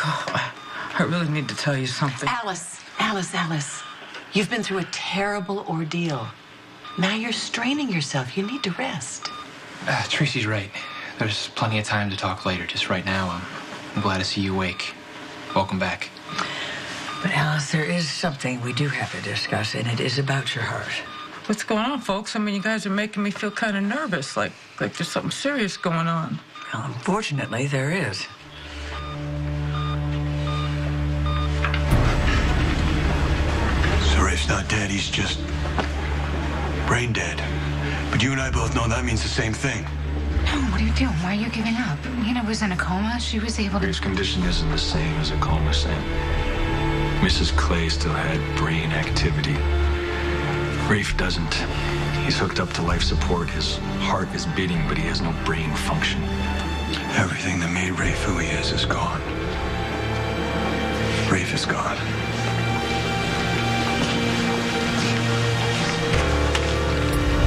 Michael, I really need to tell you something. Alice. You've been through a terrible ordeal. Now you're straining yourself. You need to rest. Tracy's right. There's plenty of time to talk later. Just right now, I'm glad to see you awake. Welcome back. But Alice, there is something we do have to discuss, and it is about your heart. What's going on, folks? I mean, you guys are making me feel kind of nervous, like there's something serious going on. Well, unfortunately, there is. So Rafe's not dead, he's just brain dead. But you and I both know that means the same thing. No, what are you doing? Why are you giving up? Nina was in a coma. She was able to... Rafe's condition isn't the same as a coma, Sam. Mrs. Clay still had brain activity. Rafe doesn't. He's hooked up to life support. His heart is beating, but he has no brain function. Everything that made Rafe who he is gone. Rafe is gone.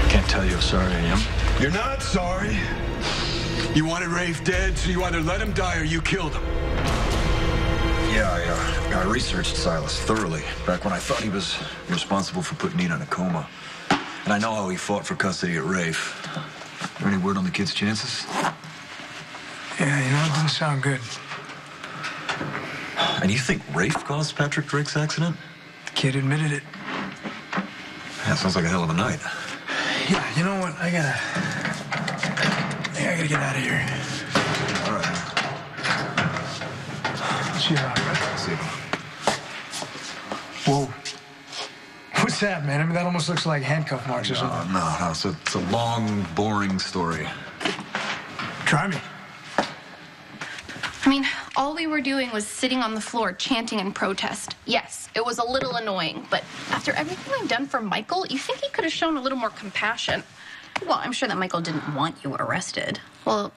I can't tell you how sorry I am. You're not sorry. You wanted Rafe dead, so you either let him die or you killed him. Yeah, I researched Silas thoroughly back when I thought he was responsible for putting Nina in a coma. And I know how he fought for custody at Rafe. Any word on the kid's chances? Yeah, you know, it doesn't sound good. And you think Rafe caused Patrick Drake's accident? The kid admitted it. Yeah, sounds like a hell of a night. Yeah, you know what? I gotta get out of here. All right. Cheer out, right? See you. Whoa. What's that, man? I mean, that almost looks like handcuff marks or something. No. It's a long, boring story. Try me. I mean, all we were doing was sitting on the floor chanting in protest. Yes, it was a little annoying, but after everything I've done for Michael, you think he could have shown a little more compassion. Well, I'm sure that Michael didn't want you arrested. Well,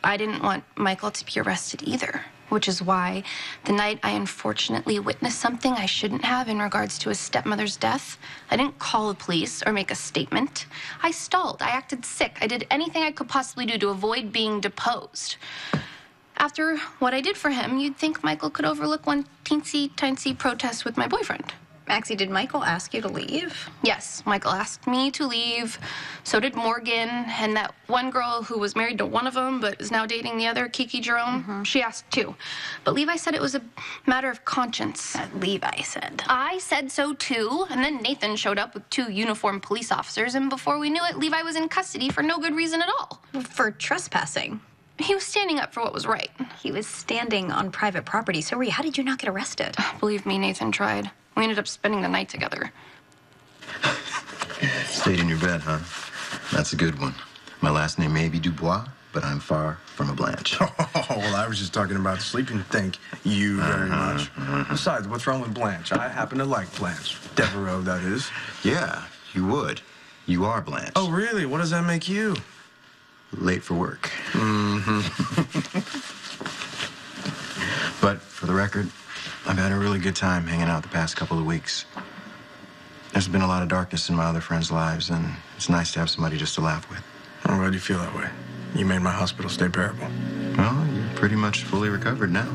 I didn't want Michael to be arrested either, which is why the night I unfortunately witnessed something I shouldn't have in regards to his stepmother's death, I didn't call the police or make a statement. I stalled. I acted sick. I did anything I could possibly do to avoid being deposed. After what I did for him, you'd think Michael could overlook one teensy-tiny protest with my boyfriend. Maxie, did Michael ask you to leave? Yes, Michael asked me to leave. So did Morgan, and that one girl who was married to one of them but is now dating the other, Kiki Jerome. She asked too. But Levi said it was a matter of conscience. Levi said. I said so too, and then Nathan showed up with 2 uniformed police officers, and before we knew it, Levi was in custody for no good reason at all. For trespassing. He was standing up for what was right. He was standing on private property. So were you. How did you not get arrested? Believe me, Nathan tried. We ended up spending the night together. Stayed in your bed, huh? That's a good one. My last name may be Dubois, but I'm far from a Blanche. Oh, well, I was just talking about sleeping. Thank you very much. Besides, what's wrong with Blanche? I happen to like Blanche. Devereaux, that is. Yeah, you would. You are Blanche. Oh, really? What does that make you? Late for work. But for the record, I've had a really good time hanging out the past couple of weeks. There's been a lot of darkness in my other friends' lives, and it's nice to have somebody just to laugh with. I'm glad you feel that way. You made my hospital stay bearable. Well, you're pretty much fully recovered now.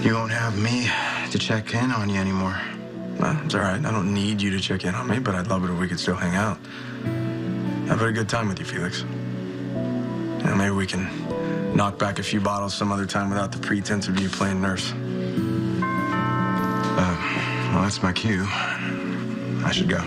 You won't have me to check in on you anymore. No, it's all right. I don't need you to check in on me, but I'd love it if we could still hang out. I've had a good time with you, Felix. You know, maybe we can knock back a few bottles some other time without the pretense of you playing nurse. Well, that's my cue. I should go.